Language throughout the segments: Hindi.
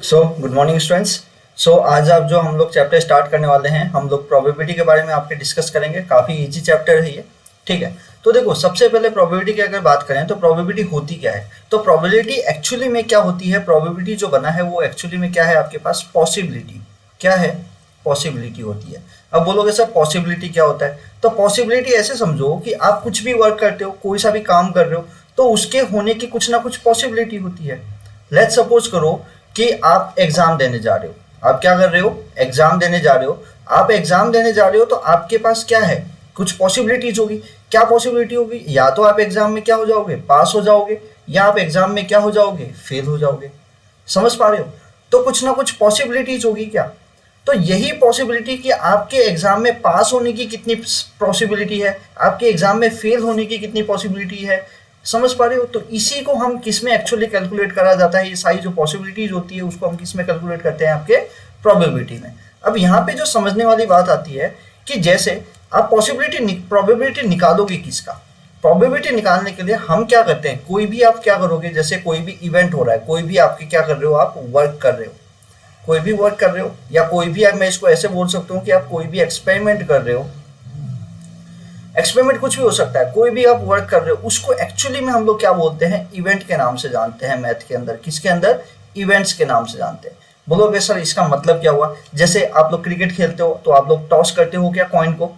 Good morning students. आज आप जो हम लोग चैप्टर स्टार्ट करने वाले हैं, हम लोग प्रोबेबिलिटी के बारे में आपके डिस्कस करेंगे। काफ़ी इजी चैप्टर है ये, ठीक है। तो देखो, सबसे पहले प्रोबेबिलिटी की अगर बात करें तो प्रोबेबिलिटी होती क्या है। तो प्रोबेबिलिटी एक्चुअली में क्या होती है, प्रोबेबिलिटी जो बना है वो एक्चुअली में क्या है, आपके पास पॉसिबिलिटी क्या है, पॉसिबिलिटी होती है। अब बोलोगे सर पॉसिबिलिटी क्या होता है, तो पॉसिबिलिटी ऐसे समझो कि आप कुछ भी वर्क करते हो, कोई सा भी काम कर रहे हो, तो उसके होने की कुछ ना कुछ पॉसिबिलिटी होती है। लेट्स सपोज करो कि आप एग्जाम देने जा रहे हो। आप क्या कर रहे हो, एग्जाम देने जा रहे हो। आप एग्जाम देने जा रहे हो तो आपके पास क्या है, कुछ पॉसिबिलिटीज होगी। क्या पॉसिबिलिटी होगी, या तो आप एग्जाम में क्या हो जाओगे, पास हो जाओगे, या आप एग्जाम में क्या हो जाओगे, फेल हो जाओगे। समझ पा रहे हो। तो कुछ ना कुछ पॉसिबिलिटीज होगी क्या। तो यही पॉसिबिलिटी कि आपके एग्जाम में पास होने की कितनी पॉसिबिलिटी है, आपके एग्जाम में फेल होने की कितनी पॉसिबिलिटी है। समझ पा रहे हो। तो इसी को हम किस में एक्चुअली कैलकुलेट करा जाता है, ये सारी जो पॉसिबिलिटीज होती है उसको हम किस में कैलकुलेट करते हैं, आपके प्रोबेबिलिटी में। अब यहाँ पे जो समझने वाली बात आती है कि जैसे आप प्रोबेबिलिटी निकालोगे किसका, प्रोबेबिलिटी निकालने के लिए हम क्या करते हैं, कोई भी आप क्या करोगे, जैसे कोई भी इवेंट हो रहा है, कोई भी आपके क्या कर रहे हो, आप वर्क कर रहे हो, कोई भी वर्क कर रहे हो, या कोई भी, मैं इसको ऐसे बोल सकता हूँ कि आप कोई भी एक्सपेरिमेंट कर रहे हो। एक्सपेरिमेंट कुछ भी हो सकता है, कोई भी आप वर्क कर रहे हो, उसको एक्चुअली में हम लोग क्या बोलते हैं, इवेंट के नाम से जानते हैं। मैथ के अंदर किसके अंदर, इवेंट्स के नाम से जानते हैं। बोलोगे सर इसका मतलब क्या हुआ, जैसे आप लोग क्रिकेट खेलते हो तो आप लोग टॉस करते हो क्या, कॉइन को।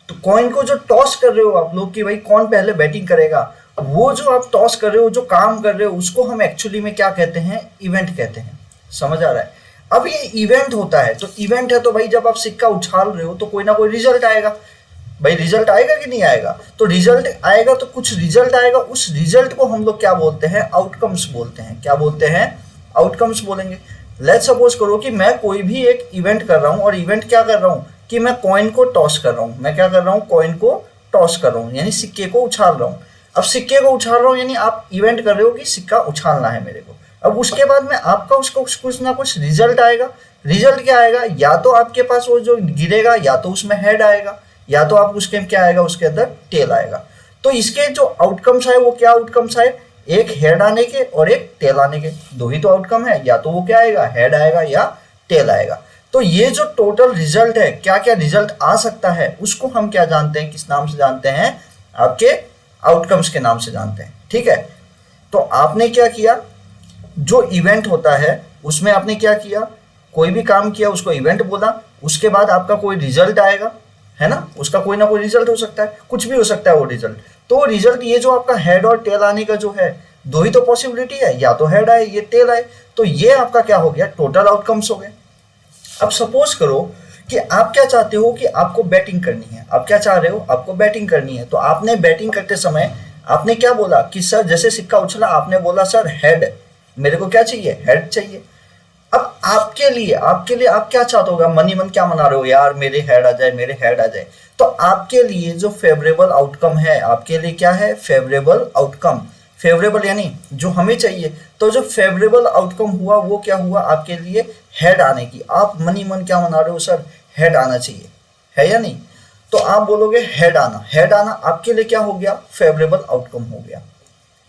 तो कॉइन को जो टॉस कर रहे हो आप लोग कि भाई कौन पहले बैटिंग करेगा, वो जो आप टॉस कर रहे हो, जो काम कर रहे हो, उसको हम एक्चुअली में क्या कहते हैं, इवेंट कहते हैं। समझ आ रहा है। अब ये इवेंट होता है, तो इवेंट है तो भाई जब आप सिक्का उछाल रहे हो तो कोई ना कोई रिजल्ट आएगा। भाई रिजल्ट आएगा कि नहीं आएगा, तो रिजल्ट आएगा, तो कुछ रिजल्ट आएगा, उस रिजल्ट को हम लोग क्या बोलते हैं, आउटकम्स बोलते हैं। क्या बोलते हैं, आउटकम्स बोलेंगे। लेट्स सपोज करो कि मैं कोई भी एक इवेंट कर रहा हूं, और इवेंट क्या कर रहा हूं कि मैं कॉइन को टॉस कर रहा हूं। मैं क्या कर रहा हूं, कॉइन को टॉस कर रहा हूं, यानी सिक्के को उछाल रहा हूं। अब सिक्के को उछाल रहा हूं यानी आप इवेंट कर रहे हो कि सिक्का उछालना है मेरे को। अब उसके बाद में आपका उसको कुछ ना कुछ रिजल्ट आएगा। रिजल्ट क्या आएगा, या तो आपके पास वो जो गिरेगा, या तो उसमें हेड आएगा, या तो आप उसके क्या आएगा, उसके अंदर टेल आएगा। तो इसके जो आउटकम्स आए वो क्या आउटकम्स आए, एक हेड आने के और एक टेल आने के। दो ही तो आउटकम है, या तो वो क्या आएगा, हेड आएगा या टेल आएगा। तो ये जो टोटल रिजल्ट है, क्या क्या रिजल्ट आ सकता है, उसको हम क्या जानते हैं, किस नाम से जानते हैं, आपके आउटकम्स के नाम से जानते हैं। ठीक है। तो आपने क्या किया, जो इवेंट होता है उसमें आपने क्या किया, कोई भी काम किया उसको इवेंट बोला। उसके बाद आपका कोई रिजल्ट आएगा, है ना, उसका कोई ना कोई रिजल्ट हो सकता है, कुछ भी हो सकता है वो रिजल्ट। तो रिजल्ट ये जो आपका हेड और टेल आने का जो है, दो ही तो पॉसिबिलिटी है, या तो हेड आए ये टेल आए। तो ये आपका क्या हो गया, टोटल आउटकम्स हो गए। अब सपोज करो कि आप क्या चाहते हो कि आपको बैटिंग करनी है। आप क्या चाह रहे हो, आपको बैटिंग करनी है। तो आपने बैटिंग करते समय आपने क्या बोला कि सर जैसे सिक्का उछला, आपने बोला सर हेड, मेरे को क्या चाहिए, हेड चाहिए। अब आपके लिए आप क्या चाहते हो, मन ही मन क्या मना रहे हो, यार मेरे हेड आ जाए, मेरे हेड आ जाए। तो आपके लिए जो फेवरेबल आउटकम है, आपके लिए क्या है, फेवरेबल आउटकम। फेवरेबल यानी जो हमें चाहिए। तो जो फेवरेबल आउटकम हुआ वो क्या हुआ, आपके लिए हेड आने की। आप मन ही मन क्या मना रहे हो, सर हेड आना चाहिए, है या नहीं। तो आप बोलोगे हेड आना, हेड आना आपके लिए क्या हो गया, फेवरेबल आउटकम हो गया।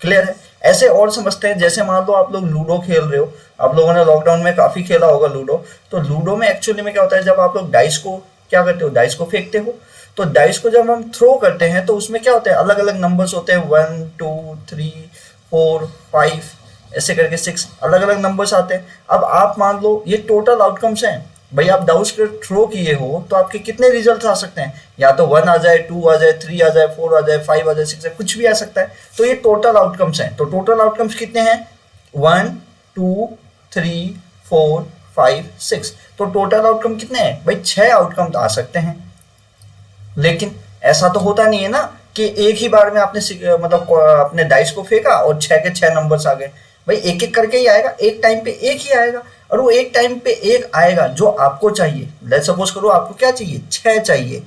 क्लियर है। ऐसे और समझते हैं, जैसे मान लो आप लोग लूडो खेल रहे हो। आप लोगों ने लॉकडाउन में काफी खेला होगा लूडो। तो लूडो में एक्चुअली में क्या होता है, जब आप लोग डाइस को क्या करते हो, डाइस को फेंकते हो। तो डाइस को जब हम थ्रो करते हैं तो उसमें क्या होता है, अलग अलग नंबर्स होते हैं, 1 2 3 4 5 ऐसे करके 6 अलग अलग नंबर्स आते हैं। अब आप मान लो ये टोटल आउटकम्स हैं। भाई आप डाउस के थ्रो किए हो तो आपके कितने रिजल्ट आ सकते हैं, या तो 1 आ जाए, 2 आ जाए, 3 आ जाए, 4 आ जाए, 5 आ जाए, 6 आ जाए, कुछ भी आ सकता है। तो ये टोटल आउटकम्स हैं। तो टोटल आउटकम्स कितने हैं, 1 2 3 4 5 6। तो टोटल आउटकम कितने हैं भाई, 6 आउटकम आ सकते हैं। लेकिन ऐसा तो होता नहीं है ना कि एक ही बार में आपने मतलब अपने डाइस को फेंका और 6 के 6 नंबर्स आ गए। भाई एक एक करके ही आएगा, एक टाइम पे एक ही आएगा, और वो एक टाइम पे एक आएगा जो आपको चाहिए। लेट्स सपोज करो आपको क्या चाहिए, 6 चाहिए।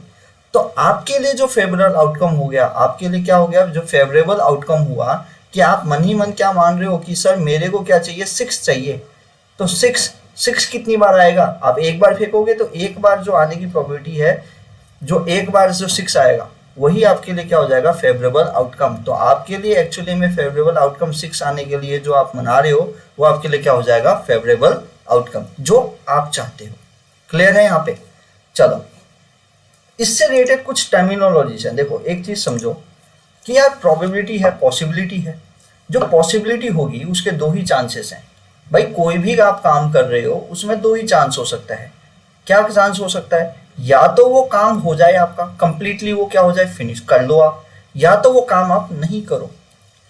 तो आपके लिए जो फेवरेबल आउटकम हो गया, आपके लिए क्या हो गया, जो फेवरेबल आउटकम हुआ कि आप मन ही मन क्या मान रहे हो कि सर मेरे को क्या चाहिए, 6 चाहिए। तो 6 कितनी बार आएगा, आप एक बार फेंकोगे तो एक बार जो आने की प्रोबेबिलिटी है, जो एक बार जो 6 आएगा वही आपके लिए क्या हो जाएगा, फेवरेबल आउटकम। तो आपके लिए एक्चुअली में फेवरेबल आउटकम 6 आने के लिए जो आप मना रहे हो वो आपके लिए क्या हो जाएगा, फेवरेबल आउटकम जो आप चाहते हो। क्लियर है यहाँ पे? चलो, इससे रिलेटेड कुछ टर्मिनोलॉजीज है। देखो, एक चीज समझो कि यार प्रोबेबिलिटी है, पॉसिबिलिटी है। जो पॉसिबिलिटी होगी उसके दो ही चांसेस हैं भाई। कोई भी आप काम कर रहे हो उसमें दो ही चांस हो सकता है। क्या चांस हो सकता है? या तो वो काम हो जाए आपका कंप्लीटली, वो क्या हो जाए, फिनिश कर लो आप, या तो वो काम आप नहीं करो।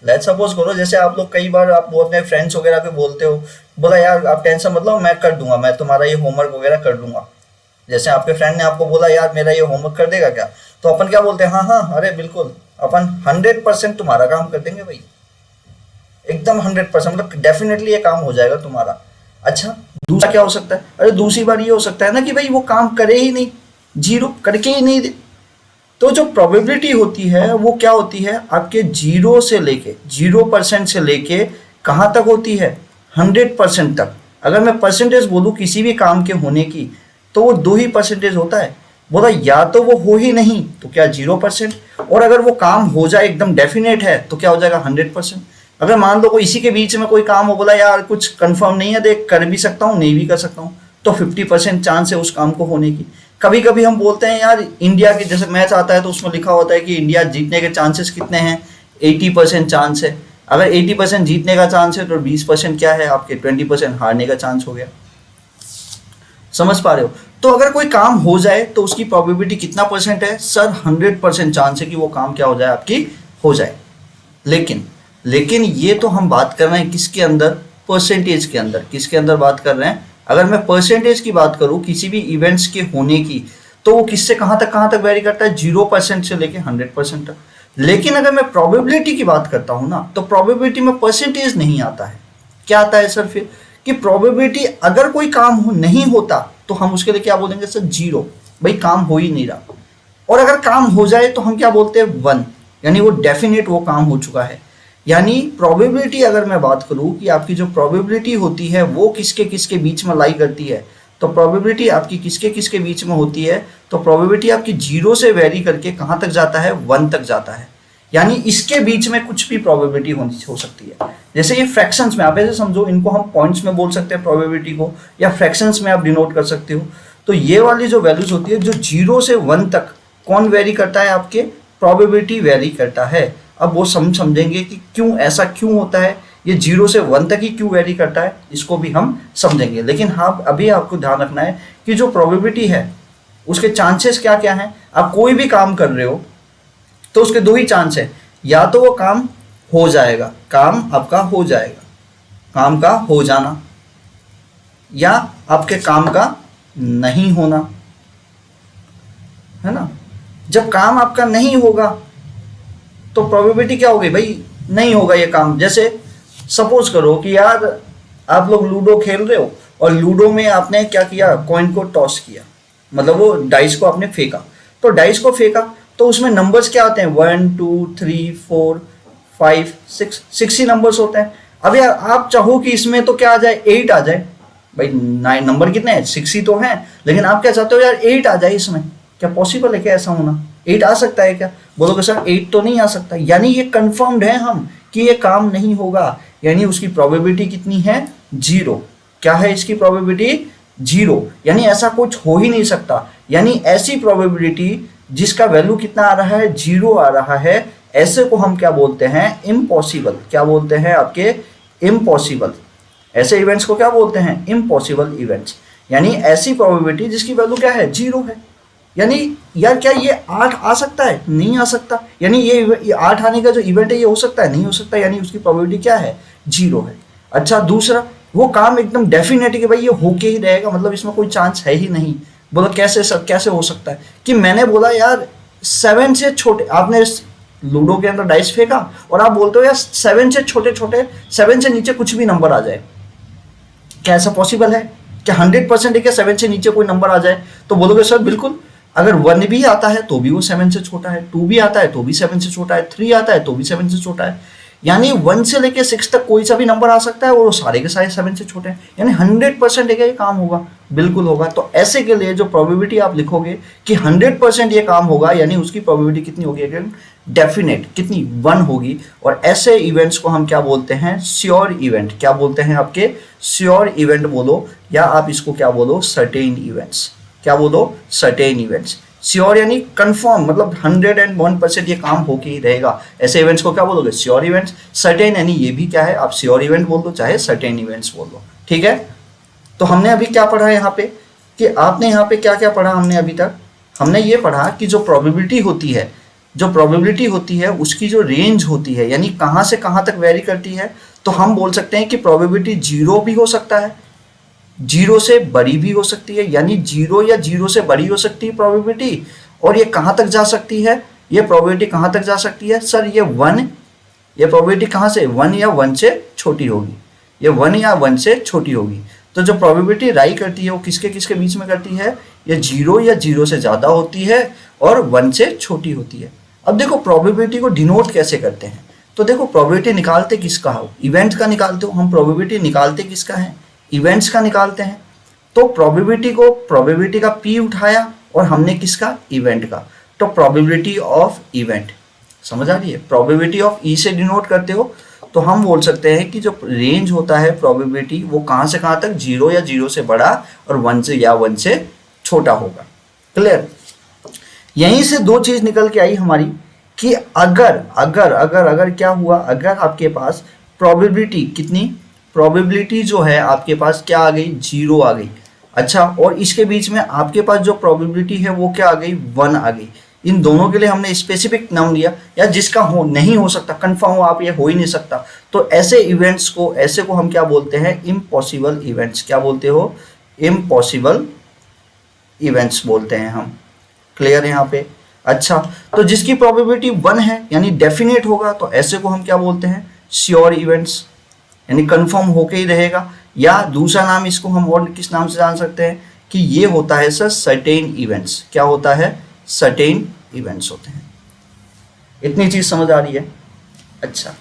लेट्स सपोज करो, जैसे आप लोग कई बार आप अपने फ्रेंड्स वगैरह पे बोलते हो, बोला यार आप टेंशन मत लो, मैं कर दूंगा, मैं तुम्हारा ये होमवर्क वगैरह कर दूंगा। जैसे आपके फ्रेंड ने आपको बोला यार मेरा ये होमवर्क कर देगा क्या, तो अपन क्या बोलते हैं, हाँ हाँ अरे बिल्कुल, अपन 100% तुम्हारा काम कर देंगे भाई, एकदम 100%, मतलब डेफिनेटली ये काम हो जाएगा तुम्हारा। अच्छा, दूसरा क्या हो सकता है? अरे दूसरी बार ये हो सकता है ना कि भाई वो काम करे ही नहीं, जीरो करके ही नहीं दे। तो जो प्रोबेबिलिटी होती है वो क्या होती है, आपके 0% से लेके कहाँ तक होती है, 100% तक। अगर मैं परसेंटेज बोलूँ किसी भी काम के होने की, तो वो 2 ही परसेंटेज होता है। बोला या तो वो हो ही नहीं तो क्या 0%, और अगर वो काम हो जाए एकदम डेफिनेट है तो क्या हो जाएगा 100%। अगर मान लो कोई इसी के बीच में कोई काम हो, बोला यार कुछ कंफर्म नहीं है, देख कर भी सकता हूँ नहीं भी कर सकता हूँ, तो 50% चांस है उस काम को होने की। कभी कभी हम बोलते हैं यार इंडिया की, जैसे मैच आता है तो उसमें लिखा होता है कि इंडिया जीतने के चांसेस कितने हैं, 80% चांस है। अगर 80% जीतने का चांस है तो 20% क्या है आपके, 20% हारने का चांस हो गया। समझ पा रहे हो? तो अगर कोई काम हो जाए तो उसकी प्रोबेबिलिटी कितना परसेंट है सर, 100% चांस है कि वो काम क्या हो जाए, आपकी हो जाए। लेकिन ये तो हम बात कर रहे हैं किसके अंदर, परसेंटेज के अंदर। किसके अंदर बात कर रहे हैं? अगर मैं परसेंटेज की बात करूं किसी भी इवेंट्स के होने की, तो वो किससे कहां तक वेरी करता है, 0% से लेके 100% तक। लेकिन अगर मैं प्रोबेबिलिटी की बात करता हूं ना, तो प्रोबेबिलिटी में परसेंटेज नहीं आता है। क्या आता है सर फिर, कि प्रोबेबिलिटी अगर कोई काम नहीं होता तो हम उसके लिए क्या बोलेंगे सर, 0, भाई काम हो ही नहीं रहा। और अगर काम हो जाए तो हम क्या बोलते हैं, 1, यानी वो डेफिनेट वो काम हो चुका है। यानी प्रोबेबिलिटी अगर मैं बात करूं कि आपकी जो प्रोबेबिलिटी होती है वो किसके किसके बीच में लाई करती है, तो प्रोबेबिलिटी आपकी किसके किसके बीच में होती है, तो प्रोबेबिलिटी आपकी 0 से वेरी करके कहां तक जाता है, 1 तक जाता है। यानी इसके बीच में कुछ भी प्रोबेबिलिटी हो सकती है। जैसे ये फ्रैक्शंस में आप ऐसे समझो, इनको हम पॉइंट्स में बोल सकते हैं प्रोबेबिलिटी को, या फ्रैक्शंस में आप डिनोट कर सकते हो। तो ये वाली जो वैल्यूज होती है, जो 0 से 1 तक कौन वेरी करता है, आपके प्रोबेबिलिटी वेरी करता है। अब वो समझेंगे कि क्यों ऐसा क्यों होता है, ये 0 से 1 तक ही क्यों वेरी करता है, इसको भी हम समझेंगे। लेकिन हाँ, अभी आपको ध्यान रखना है कि जो प्रोबेबिलिटी है उसके चांसेस क्या क्या हैं। आप कोई भी काम कर रहे हो तो उसके 2 ही चांस है, या तो वो काम हो जाएगा, काम आपका हो जाएगा, काम का हो जाना, या आपके काम का नहीं होना, है ना। जब काम आपका नहीं होगा तो प्रोबेबिलिटी क्या होगी भाई, नहीं होगा ये काम। जैसे सपोज करो कि यार आप लोग लूडो खेल रहे हो, और लूडो में आपने क्या किया, कॉइन को टॉस किया, मतलब वो डाइस को आपने फेंका। तो डाइस को फेंका तो उसमें नंबर्स क्या आते हैं, 1 2 3 4 5 6 ही नंबर्स होते हैं। अब यार आप चाहो कि इसमें तो क्या आ जाए, 8 आ जाए, भाई 9 नंबर कितने हैं, 6 ही तो हैं, लेकिन आप क्या चाहते हो यार 8 आ जाए इसमें। क्या पॉसिबल है क्या ऐसा होना, 8 आ सकता है क्या? बोलोगे सर 8 तो नहीं आ सकता। यानी ये कंफर्म्ड है हम कि ये काम नहीं होगा, यानी उसकी प्रोबेबिलिटी कितनी है, 0। क्या है इसकी प्रोबेबिलिटी, 0, यानी ऐसा कुछ हो ही नहीं सकता। यानी ऐसी प्रोबेबिलिटी जिसका वैल्यू कितना आ रहा है, 0 आ रहा है, ऐसे को हम क्या बोलते हैं, इम्पॉसिबल। क्या बोलते हैं आपके, इम्पॉसिबल। ऐसे इवेंट्स को क्या बोलते हैं, इम्पॉसिबल इवेंट्स। यानी ऐसी प्रोबेबिलिटी जिसकी वैल्यू क्या है, 0 है। यानी यार क्या ये 8 आ सकता है, नहीं आ सकता। यानी ये 8 आने का जो इवेंट है ये हो सकता है, नहीं हो सकता, यानी उसकी प्रोबेबिलिटी क्या है, 0 है। अच्छा, दूसरा, वो काम एकदम डेफिनेट है कि भाई ये होके ही रहेगा, मतलब इसमें कोई चांस है ही नहीं। बोला कैसे सर, कैसे हो सकता है, कि मैंने बोला यार 7 से छोटे, आपने लूडो के अंदर डाइस फेंका और आप बोलते हो यार 7 से छोटे छोटे, 7 से नीचे कुछ भी नंबर आ जाए, क्या ऐसा पॉसिबल है? क्या 100% है क्या 7 से नीचे कोई नंबर आ जाए? तो बोलोगे सर बिल्कुल, अगर 1 भी आता है तो भी वो 7 से छोटा है, 2 भी आता है तो भी 7 से छोटा है, 3 आता है तो भी 7 से छोटा है। यानी 1 से लेके 6 तक कोई सा भी नंबर आ सकता है और वो सारे के सारे 7 से छोटे हैं, यानी 100% ये काम होगा, बिल्कुल होगा। तो ऐसे के लिए जो प्रोबेबिलिटी आप लिखोगे कि 100% ये काम होगा, यानी उसकी प्रोबेबिलिटी कितनी होगी, अगेन डेफिनेट कितनी, 1 होगी। और ऐसे इवेंट्स को हम क्या बोलते हैं, श्योर इवेंट। क्या बोलते हैं आपके, श्योर इवेंट बोलो, या आप इसको क्या बोलो, सर्टेन इवेंट्स। क्या बोलो, सर्टेन इवेंट्स। श्योर यानी कंफर्म, मतलब 101% ये काम होके ही रहेगा, ऐसे इवेंट्स को क्या बोलोगे, श्योर इवेंट्स। सर्टेन यानी ये भी क्या है, आप श्योर इवेंट बोल दो चाहे सर्टेन इवेंट्स बोल दो, ठीक है। तो हमने अभी क्या पढ़ा है यहाँ पे, कि आपने यहाँ पे क्या क्या पढ़ा हमने अभी तक, हमने ये पढ़ा कि जो प्रोबेबिलिटी होती है, जो प्रोबेबिलिटी होती है उसकी जो रेंज होती है, यानी कहाँ से कहाँ तक वेरी करती है, तो हम बोल सकते हैं कि प्रोबेबिलिटी 0 भी हो सकता है, 0 से बड़ी भी हो सकती है, यानी 0 या 0 से बड़ी हो सकती है प्रोबेबिलिटी। और ये कहाँ तक जा सकती है, ये प्रोबेबिलिटी कहाँ तक जा सकती है, सर ये 1, ये प्रोबेबिलिटी कहाँ से, 1 या 1 से छोटी होगी, ये 1 या 1 से छोटी होगी। तो जो प्रोबेबिलिटी राई करती है वो किसके किसके बीच में करती है, ये 0 या 0 से ज़्यादा होती है और 1 से छोटी होती है। अब देखो प्रोबेबिलिटी को डिनोट कैसे करते हैं, तो देखो प्रोबेबिलिटी निकालते किसका हो, इवेंट का निकालते हो, हम प्रोबेबिलिटी निकालते किसका है, इवेंट्स का निकालते हैं। तो प्रोबेबिलिटी को, प्रोबेबिलिटी का पी उठाया और हमने किसका, इवेंट का, तो प्रोबेबिलिटी ऑफ इवेंट, समझ आ रही है। प्रोबेबिलिटी ऑफ ई से डिनोट करते हो, तो हम बोल सकते हैं कि जो रेंज होता है प्रोबेबिलिटी वो कहाँ से कहाँ तक, 0 या 0 से बड़ा और 1 से या 1 से छोटा होगा। क्लियर। यहीं से दो चीज निकल के आई हमारी कि अगर अगर अगर अगर क्या हुआ, अगर आपके पास प्रोबेबिलिटी कितनी, प्रोबेबिलिटी जो है आपके पास क्या आ गई, 0 आ गई। अच्छा, और इसके बीच में आपके पास जो प्रोबेबिलिटी है वो क्या आ गई, 1 आ गई। इन दोनों के लिए हमने स्पेसिफिक नाम दिया, या जिसका हो नहीं हो सकता, कंफर्म हो आप, ये हो ही नहीं सकता, तो ऐसे इवेंट्स को, ऐसे को हम क्या बोलते हैं, इम्पॉसिबल इवेंट्स। क्या बोलते हो, इम्पॉसिबल इवेंट्स बोलते हैं हम। क्लियर यहाँ पे। अच्छा, तो जिसकी प्रोबेबिलिटी 1 है यानी डेफिनेट होगा, तो ऐसे को हम क्या बोलते हैं, श्योर इवेंट्स, यानी कंफर्म होके ही रहेगा। या दूसरा नाम इसको हम और किस नाम से जान सकते हैं कि ये होता है सर सर्टेन इवेंट्स। क्या होता है, सर्टेन इवेंट्स होते हैं। इतनी चीज समझ आ रही है। अच्छा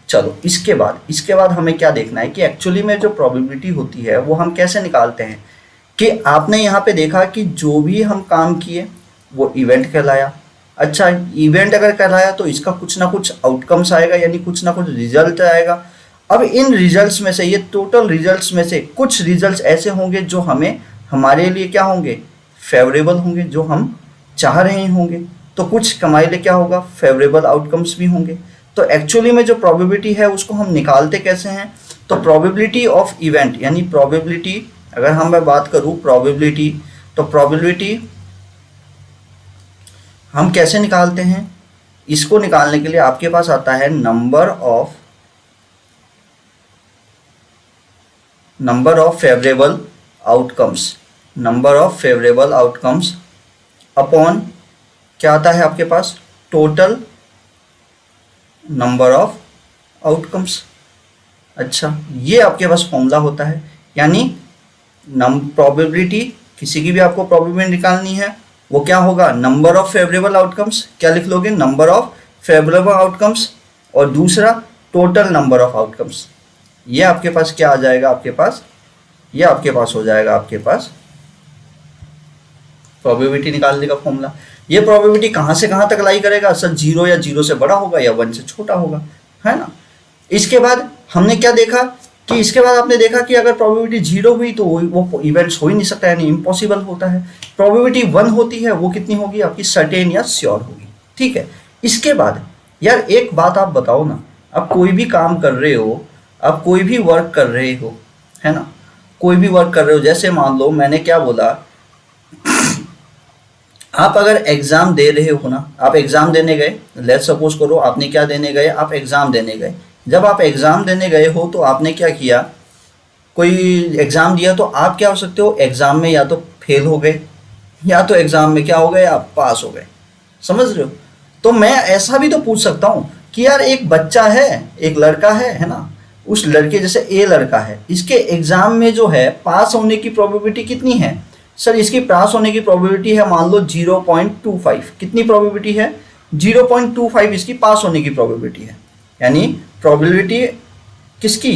चलो, इसके बाद हमें क्या देखना है कि एक्चुअली में जो प्रोबेबिलिटी होती है वो हम कैसे निकालते हैं। कि आपने यहाँ पे देखा कि जो भी हम काम किए वो इवेंट कहलाया। अच्छा, इवेंट अगर कहलाया तो इसका कुछ ना कुछ आउटकम्स आएगा, यानी कुछ ना कुछ रिजल्ट आएगा। अब इन रिजल्ट्स में से, ये टोटल रिजल्ट्स में से कुछ रिजल्ट्स ऐसे होंगे जो हमें, हमारे लिए क्या होंगे, फेवरेबल होंगे, जो हम चाह रहे होंगे। तो कुछ हमारे लिए क्या होगा, फेवरेबल आउटकम्स भी होंगे। तो एक्चुअली में जो प्रोबेबिलिटी है उसको हम निकालते कैसे हैं, तो प्रोबेबिलिटी ऑफ इवेंट, यानी प्रोबेबिलिटी, अगर हम मैं बात करूं प्रोबेबिलिटी, तो प्रोबेबिलिटी हम कैसे निकालते हैं, इसको निकालने के लिए आपके पास आता है number of favourable outcomes, number of favourable outcomes upon क्या आता है आपके पास, टोटल नंबर ऑफ आउटकम्स। अच्छा, ये आपके पास फॉर्मूला होता है। यानी प्रोबेबिलिटी, किसी की भी आपको प्रोबेबिलिटी निकालनी है, वो क्या होगा, नंबर ऑफ फेवरेबल आउटकम्स। क्या लिख लोगे, नंबर ऑफ फेवरेबल आउटकम्स, और दूसरा टोटल नंबर ऑफ आउटकम्स। ये आपके पास क्या आ जाएगा, आपके पास ये आपके पास हो जाएगा, आपके पास प्रोबेबिलिटी निकालने का फॉर्मूला। ये प्रोबेबिलिटी कहाँ से कहाँ तक लाई करेगा, सर 0 या 0 से बड़ा होगा या 1 से छोटा होगा, है ना। इसके बाद हमने क्या देखा कि इसके बाद आपने देखा कि अगर प्रोबेबिलिटी 0 हुई तो वो इवेंट्स हो ही नहीं सकता, यानी इम्पॉसिबल होता है। प्रोबेबिलिटी 1 होती है, वो कितनी होगी आपकी, सर्टेन या श्योर होगी। ठीक है। इसके बाद यार एक बात आप बताओ ना, आप कोई भी काम कर रहे हो, आप कोई भी वर्क कर रहे हो, है ना, कोई भी वर्क कर रहे हो, जैसे मान लो मैंने क्या बोला, आप अगर एग्जाम दे रहे हो ना, आप एग्जाम देने गए, लेट्स सपोज करो आपने क्या देने गए, आप एग्जाम देने गए। जब आप एग्जाम देने गए हो तो आपने क्या किया, कोई एग्जाम दिया, तो आप क्या हो सकते हो, एग्जाम में या तो फेल हो गए या तो एग्जाम में क्या हो गए, आप पास हो गए। समझ रहे हो। तो मैं ऐसा भी तो पूछ सकता हूँ कि यार एक बच्चा है, एक लड़का है ना, उस लड़के जैसे ए लड़का है, इसके एग्जाम में जो है पास होने की प्रोबेबिलिटी कितनी है, सर इसकी पास होने की प्रोबेबिलिटी है मान लो 0.25। कितनी प्रोबेबिलिटी है, 0.25 इसकी पास होने की प्रोबेबिलिटी है। यानी प्रोबेबिलिटी किसकी,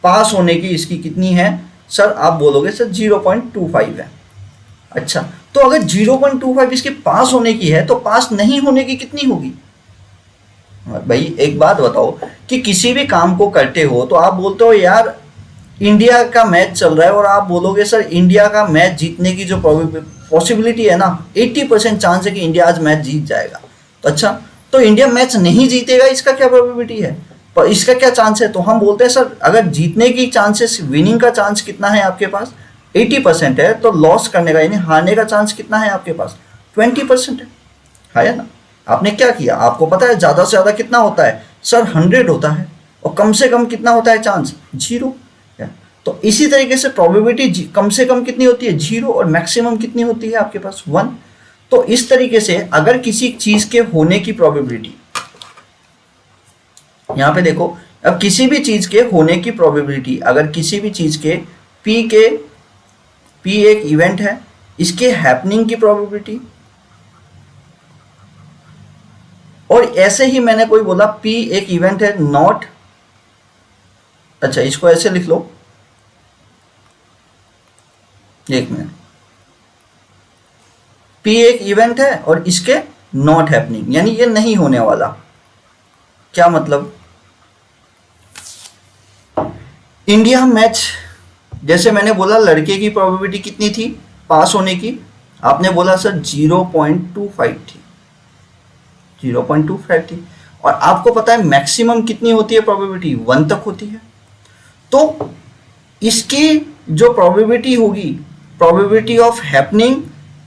पास होने की इसकी कितनी है सर, आप बोलोगे सर 0.25 है। अच्छा, तो अगर 0.25 इसके पास होने की है तो पास नहीं होने की कितनी होगी। भाई एक बात बताओ कि किसी भी काम को करते हो तो आप बोलते हो यार इंडिया का मैच चल रहा है और आप बोलोगे सर इंडिया का मैच जीतने की जो पॉसिबिलिटी है ना 80% चांस है कि इंडिया आज मैच जीत जाएगा। तो अच्छा, तो इंडिया मैच नहीं जीतेगा इसका क्या प्रोबेबिलिटी है, पर इसका क्या चांस है। तो हम बोलते हैं सर अगर जीतने की चांसेस, विनिंग का चांस कितना है आपके पास 80% है, तो लॉस करने का यानी हारने का चांस कितना है आपके पास 20% है ना। आपने क्या किया, आपको पता है ज़्यादा से ज़्यादा कितना होता है सर 100 होता है, और कम से कम कितना होता है चांस 0। तो इसी तरीके से प्रोबेबिलिटी कम से कम कितनी होती है 0 और मैक्सिमम कितनी होती है आपके पास 1। तो इस तरीके से अगर किसी चीज के होने की प्रोबेबिलिटी, यहां पे देखो, अब किसी भी चीज के होने की प्रोबेबिलिटी, अगर किसी भी चीज के P एक इवेंट है, इसके हैपनिंग की प्रोबेबिलिटी, और ऐसे ही मैंने कोई बोला P एक इवेंट है नॉट, अच्छा इसको ऐसे लिख लो, एक मिनट, P एक इवेंट है और इसके नॉट हैपनिंग यानी ये नहीं होने वाला। क्या मतलब, इंडिया मैच, जैसे मैंने बोला लड़के की प्रोबेबिलिटी कितनी थी पास होने की, आपने बोला सर 0.25 थी, 0.25 थी, और आपको पता है मैक्सिमम कितनी होती है प्रोबेबिलिटी 1 तक होती है। तो इसकी जो प्रोबेबिलिटी होगी, probability of happening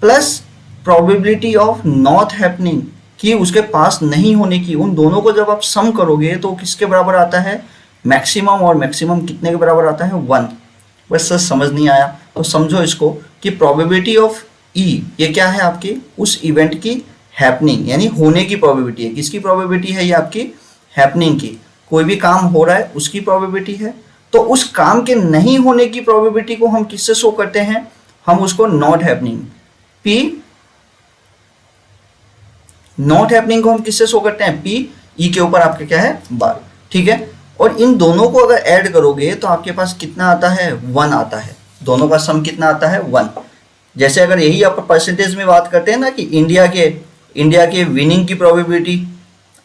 plus probability of not happening कि उसके पास नहीं होने की, उन दोनों को जब आप सम करोगे तो किसके बराबर आता है मैक्सिमम, और मैक्सिमम कितने के बराबर आता है 1। बस सर समझ नहीं आया तो समझो इसको कि प्रोबेबिलिटी ऑफ E ये क्या है आपकी उस इवेंट की हैपनिंग यानी होने की प्रोबेबिलिटी है। किसकी प्रोबेबिलिटी है ये आपकी हैपनिंग की, कोई भी काम हो रहा है उसकी प्रोबेबिलिटी है। तो उस काम के नहीं होने की प्रोबेबिलिटी को हम किससे शो करते हैं, हम उसको not happening, P not happening को हम किससे शो करते हैं P E के ऊपर आपके क्या है बार, ठीक है। और इन दोनों को अगर ऐड करोगे तो आपके पास कितना आता है 1 आता है, दोनों का सम कितना आता है 1। जैसे अगर यही आप परसेंटेज में बात करते हैं ना कि इंडिया के विनिंग की प्रोबेबिलिटी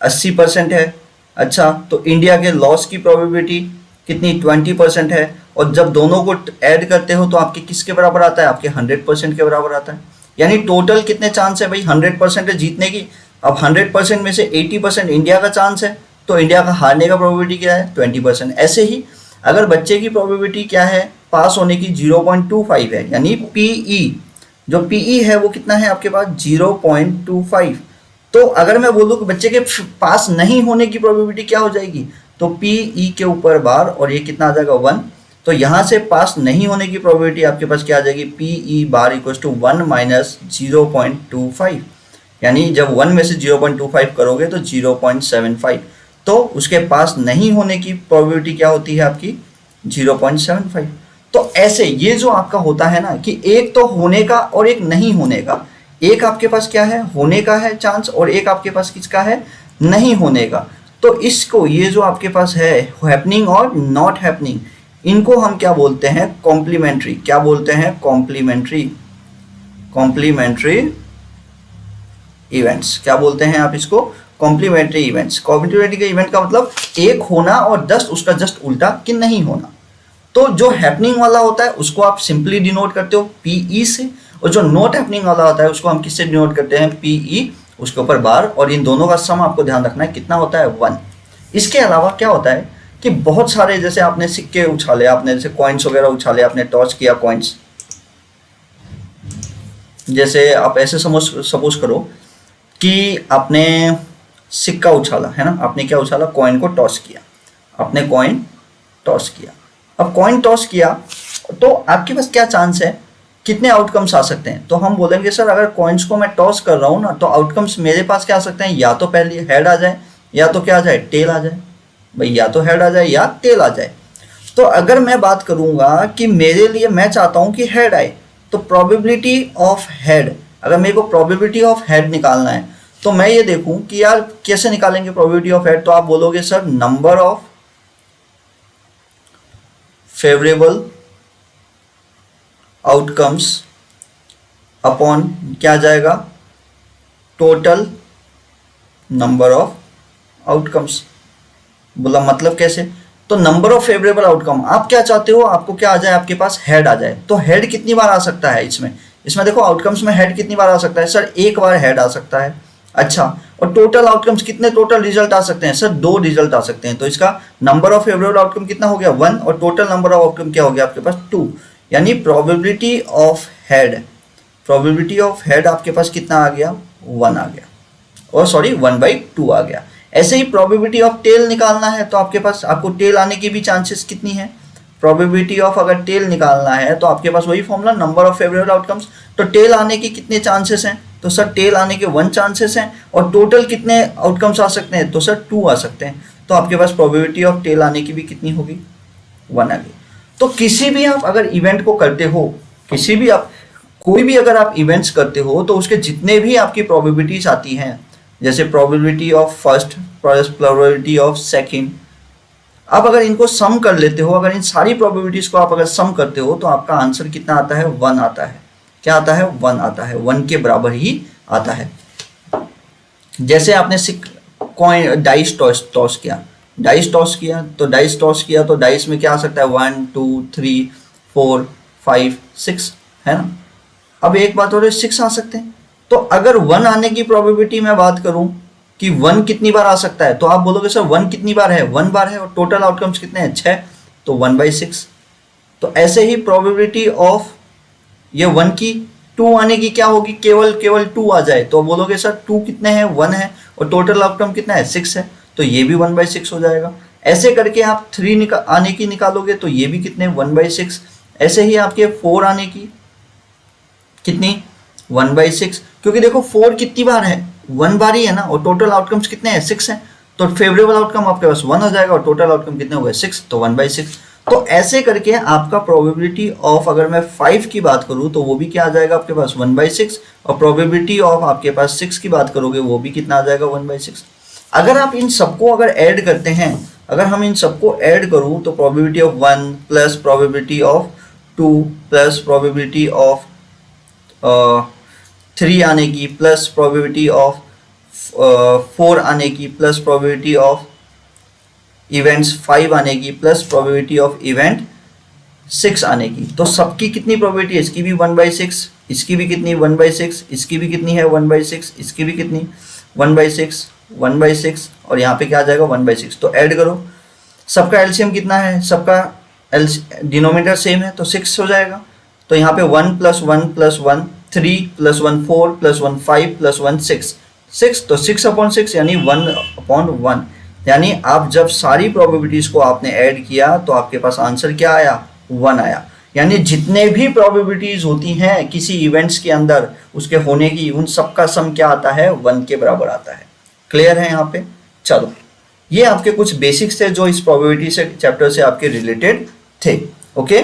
80% है, अच्छा तो इंडिया के लॉस की प्रोबेबिलिटी कितनी 20% है, और जब दोनों को ऐड करते हो तो आपके किसके बराबर आता है, आपके 100% के बराबर आता है। यानी टोटल कितने चांस है भाई 100% है जीतने की। अब 100% में से 80% इंडिया का चांस है, तो इंडिया का हारने का प्रोबेबिलिटी क्या है 20%। ऐसे ही अगर बच्चे की प्रोबेबिलिटी क्या है पास होने की 0.25 है, यानी PE जो PE है वो कितना है आपके पास 0.25। तो अगर मैं बोलूँ कि बच्चे के पास नहीं होने की प्रोबेबिलिटी क्या हो जाएगी, तो PE के ऊपर बार और ये कितना आ जाएगा 1। तो यहाँ से पास नहीं होने की प्रोबेबिलिटी आपके पास क्या आ जाएगी PE bar equal to 1 minus 0.25, यानी जब 1 में से 0.25 करोगे तो 0.75। तो उसके पास नहीं होने की प्रोबेबिलिटी क्या होती है आपकी 0.75। तो ऐसे ये जो आपका होता है ना कि एक तो होने का और एक नहीं होने का, एक आपके पास क्या है होने का है चांस और एक आपके पास किसका है नहीं होने का। तो इसको ये जो आपके पास है हैपनिंग और नॉट हैपनिंग, इनको हम क्या बोलते हैं कॉम्प्लीमेंट्री, क्या बोलते हैं कॉम्प्लीमेंट्री इवेंट्स। क्या बोलते हैं आप इसको कॉम्प्लीमेंट्री इवेंट्स। कॉम्प्लीमेंट्री इवेंट का मतलब एक होना और जस्ट उसका जस्ट उल्टा कि नहीं होना। तो जो हैपनिंग वाला होता है उसको आप सिंपली डिनोट करते हो PE से, और जो नॉट हैपनिंग वाला होता है उसको हम किससे डिनोट करते हैं PE उसके ऊपर बार, और इन दोनों का सम आपको ध्यान रखना है कितना होता है 1। इसके अलावा क्या होता है कि बहुत सारे जैसे आपने सिक्के उछाले, आपने जैसे कॉइन्स वगैरह उछाले, आपने टॉस किया कॉइन्स, जैसे आप ऐसे सपोज करो कि आपने सिक्का उछाला है ना, आपने क्या उछाला कॉइन को टॉस किया, आपने कॉइन टॉस किया। अब कॉइन टॉस किया तो आपके पास क्या चांस है कितने आउटकम्स आ सकते हैं, तो हम बोलेंगे सर अगर कॉइन्स को मैं टॉस कर रहा हूँ ना तो आउटकम्स मेरे पास क्या आ सकते हैं, या तो पहले हेड आ जाए या तो क्या आ जाए टेल आ जाए। भाई या तो हेड आ जाए या टेल आ जाए। तो अगर मैं बात करूंगा कि मेरे लिए मैं चाहता हूं कि हेड आए, तो प्रोबेबिलिटी ऑफ हेड, अगर मेरे को प्रोबेबिलिटी ऑफ हेड निकालना है तो मैं ये देखूं कि यार कैसे निकालेंगे प्रोबेबिलिटी ऑफ हेड, तो आप बोलोगे sir number of favourable outcomes upon क्या आ जाएगा, टोटल नंबर ऑफ आउटकम्स। बोला मतलब कैसे, तो नंबर ऑफ फेवरेबल आउटकम, आप क्या चाहते हो, आपको क्या आ जाए, आपके पास हेड आ जाए। तो हेड कितनी बार आ सकता है इसमें देखो आउटकम्स में हेड कितनी बार आ सकता है सर, एक बार हेड आ सकता है। अच्छा, और टोटल आउटकम्स कितने टोटल रिजल्ट आ सकते हैं सर, 2 रिजल्ट आ सकते हैं। तो इसका नंबर ऑफ फेवरेबल आउटकम कितना हो गया 1, और टोटल नंबर ऑफ आउटकम क्या हो गया आपके पास 2, यानी प्रोबेबिलिटी ऑफ हेड आपके पास कितना आ गया 1 आ गया, और सॉरी 1/2 आ गया। ऐसे ही प्रोबेबिलिटी ऑफ टेल निकालना है तो आपके पास, आपको टेल आने की भी चांसेस कितनी है, प्रोबेबिलिटी ऑफ अगर टेल निकालना है तो आपके पास वही formula number of favourable outcomes. तो टेल आने की कितने चांसेस हैं, तो सर टेल आने के 1 चांसेस हैं, और टोटल कितने आउटकम्स आ सकते हैं, तो सर 2 आ सकते हैं। तो आपके पास प्रोबेबिलिटी ऑफ टेल आने की भी कितनी होगी 1 आ गई। तो किसी भी आप अगर इवेंट को करते हो, किसी भी आप कोई भी अगर आप इवेंट्स करते हो तो उसके जितने भी आपकी प्रोबेबिलिटीज आती हैं, जैसे probability of first plus probability of second, आप अगर इनको सम कर लेते हो, अगर इन सारी प्रोबेबिलिटीज को आप अगर सम करते हो तो आपका आंसर कितना आता है 1 आता है। क्या आता है 1 आता है, 1 के बराबर ही आता है। जैसे आपने कॉइन डाइस टॉस किया, तो डाइस में क्या आ सकता है 1 2 3 4 5 6, है ना। अब एक बात और 6 आ सकते हैं। तो अगर 1 आने की प्रोबेबिलिटी मैं बात करूं कि 1 कितनी बार आ सकता है, तो आप बोलोगे सर 1 कितनी बार है, 1 बार है, और टोटल आउटकम्स कितने हैं 6, तो 1/6। तो ऐसे ही प्रोबेबिलिटी ऑफ ये 1 की 2 आने की क्या होगी, केवल 2 आ जाए, तो बोलोगे सर 2 कितने हैं 1 है, और टोटल आउटकम कितना है 6 है, तो ये भी 1/6 हो जाएगा। ऐसे करके आप 3 आने की निकालोगे तो ये भी कितने 1/6। ऐसे ही आपके 4 आने की कितनी 1/6, क्योंकि देखो 4 कितनी बार है 1 बार ही है ना, और टोटल आउटकम्स कितने हैं 6 हैं, तो फेवरेबल आउटकम आपके पास 1 हो जाएगा, और टोटल आउटकम कितने हो गए 6, तो 1/6। तो ऐसे करके आपका प्रोबेबिलिटी ऑफ, अगर मैं 5 की बात करूं तो वो भी क्या आ जाएगा आपके पास 1/6, और प्रोबेबिलिटी ऑफ आपके पास 6 की बात करोगे वो भी कितना आ जाएगा 1/6। अगर आप इन सबको अगर ऐड करते हैं, अगर हम इन सबको ऐड करूं तो probability of 1 plus probability of 2 plus probability of 3 आने की, प्लस प्रोबेबिलिटी ऑफ 4 आने की, प्लस प्रोबेबिलिटी ऑफ इवेंट्स 5 आने की, प्लस प्रोबेबिलिटी ऑफ इवेंट 6 आने की, तो सबकी कितनी प्रोबेबिलिटी है, इसकी भी 1/6, इसकी भी कितनी 1/6, इसकी भी कितनी है 1/6, इसकी भी कितनी 1/6, 1/6, और यहाँ पे क्या आ जाएगा 1/6। तो ऐड करो, सबका एलसीएम कितना है, सबका डिनोमिनेटर सेम है तो 6 हो जाएगा। तो यहाँ पे 1 + 1 + 1 3 + 1 4 + 1 5 + 1 6, तो 6/6 यानी 1/1, यानी आप जब सारी प्रोबेबिलिटीज को आपने ऐड किया तो आपके पास आंसर क्या आया 1 आया। यानी जितने भी प्रोबेबिलिटीज होती हैं किसी इवेंट्स के अंदर उसके होने की, उन सबका सम क्या आता है 1 के बराबर आता है। क्लियर है यहाँ पे। चलो, ये आपके कुछ बेसिक्स थे जो इस प्रोबेबिलिटी से चैप्टर से आपके रिलेटेड थे। ओके।